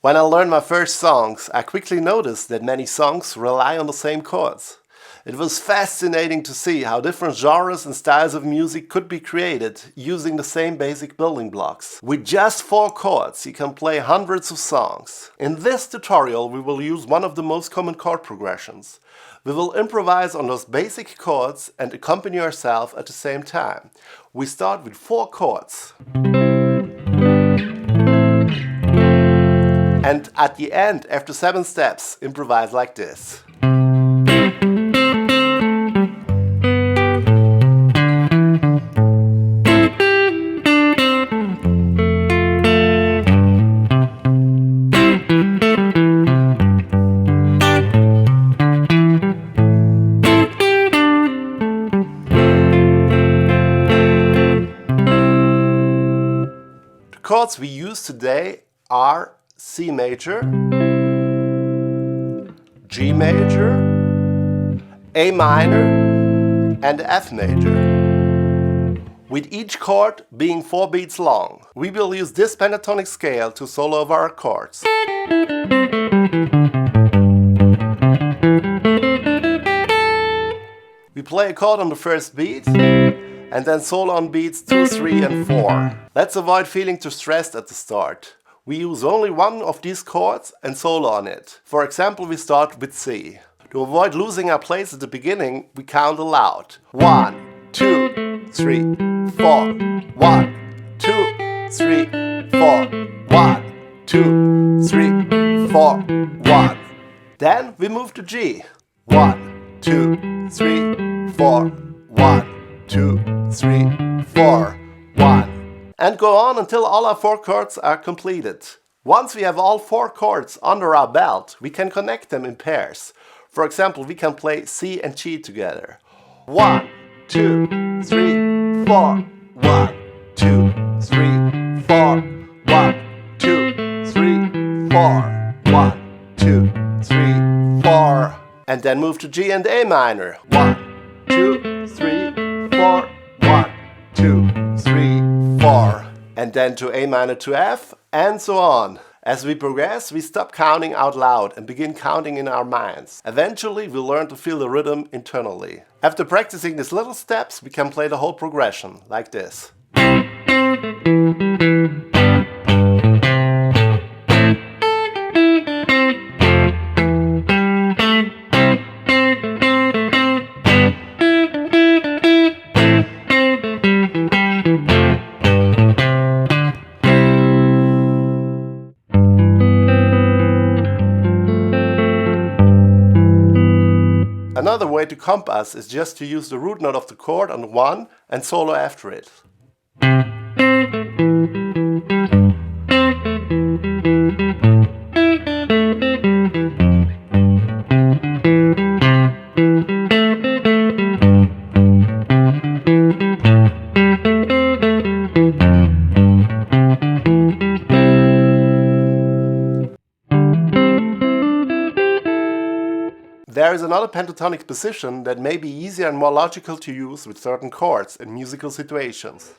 When I learned my first songs, I quickly noticed that many songs rely on the same chords. It was fascinating to see how different genres and styles of music could be created using the same basic building blocks. With just 4 chords, you can play hundreds of songs. In this tutorial, we will use one of the most common chord progressions. We will improvise on those basic chords and accompany ourselves at the same time. We start with 4 chords. And at the end, after 7 steps, improvise like this. The chords we use today are C major, G major, A minor, and F major, with each chord being 4 beats long. We will use this pentatonic scale to solo over our chords. We play a chord on the first beat, and then solo on beats 2, 3 and 4. Let's avoid feeling too stressed at the start. We use only one of these chords and solo on it. For example, we start with C. To avoid losing our place at the beginning, we count aloud. 1, 2, 3, 4. 1, 2, 3, 4. 1, 2, 3, 4. 1. Then we move to G. 1, 2, 3, 4. 1, 2, 3, 4. 1. And go on until all our 4 chords are completed. Once we have all 4 chords under our belt, we can connect them in pairs. For example, we can play C and G together. 1, 2, 3, 4. 1, 2, 3, 4. 1, 2, 3, 4. 1, 2, 3, 4. And then move to G and A minor. 1, 2, 3, 4. 1, 2, 3, 4. And then to A minor to F, and so on. As we progress, we stop counting out loud and begin counting in our minds. Eventually, we learn to feel the rhythm internally. After practicing these little steps, we can play the whole progression, like this. Another way to compass is just to use the root note of the chord on 1 and solo after it. There is another pentatonic position that may be easier and more logical to use with certain chords in musical situations.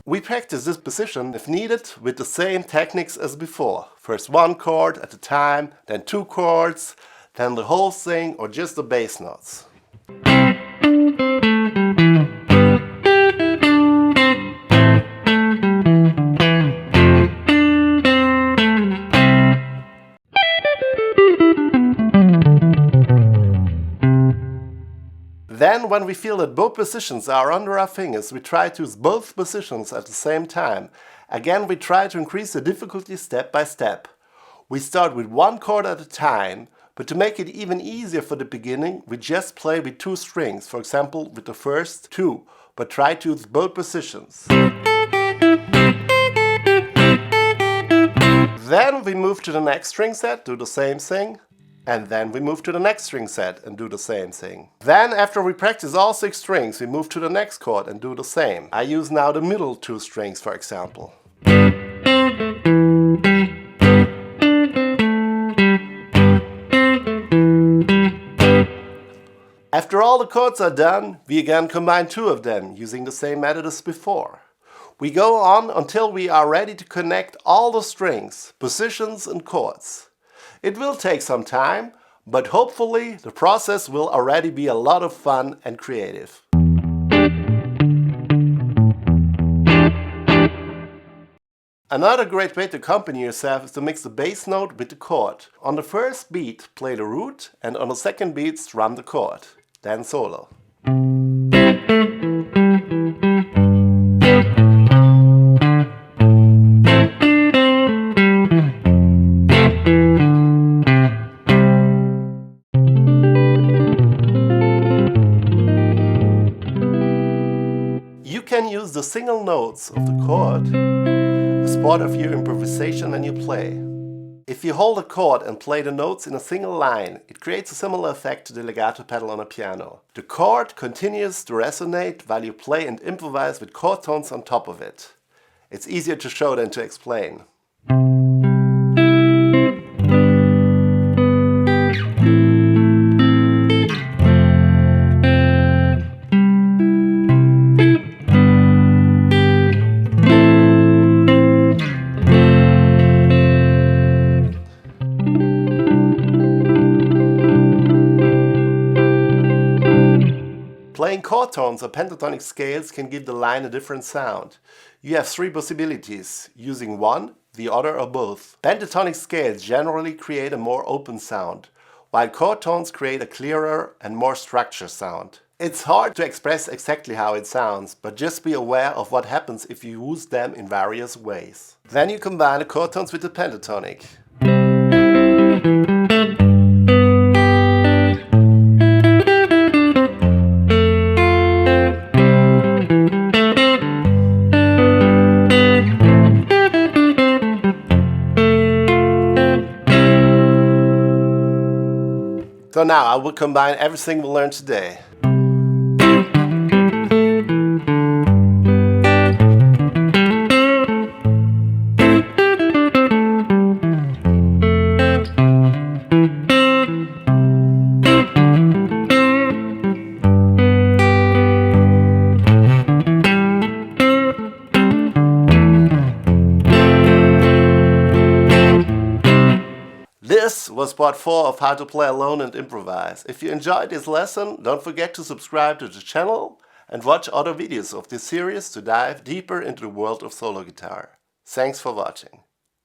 We practice this position, if needed, with the same techniques as before. First 1 chord at a time, then 2 chords, then the whole thing or just the bass notes. Then, when we feel that both positions are under our fingers, we try to use both positions at the same time. Again, we try to increase the difficulty step by step. We start with 1 chord at a time, but to make it even easier for the beginning, we just play with 2 strings, for example with the first 2, but try to use both positions. Then we move to the next string set, do the same thing. And then we move to the next string set and do the same thing. Then after we practice all 6 strings, we move to the next chord and do the same. I use now the middle 2 strings, for example. After all the chords are done, we again combine two of them using the same method as before. We go on until we are ready to connect all the strings, positions and chords. It will take some time, but hopefully the process will already be a lot of fun and creative. Another great way to accompany yourself is to mix the bass note with the chord. On the first beat, play the root, and on the second beat, strum the chord. Then solo. You can use the single notes of the chord as part of your improvisation when you play. If you hold a chord and play the notes in a single line, it creates a similar effect to the legato pedal on a piano. The chord continues to resonate while you play and improvise with chord tones on top of it. It's easier to show than to explain. Playing chord tones or pentatonic scales can give the line a different sound. You have three possibilities, using one, the other or both. Pentatonic scales generally create a more open sound, while chord tones create a clearer and more structured sound. It's hard to express exactly how it sounds, but just be aware of what happens if you use them in various ways. Then you combine the chord tones with the pentatonic. So now I will combine everything we learned today. This was part 4 of how to play alone and improvise. If you enjoyed this lesson, don't forget to subscribe to the channel and watch other videos of this series to dive deeper into the world of solo guitar. Thanks for watching.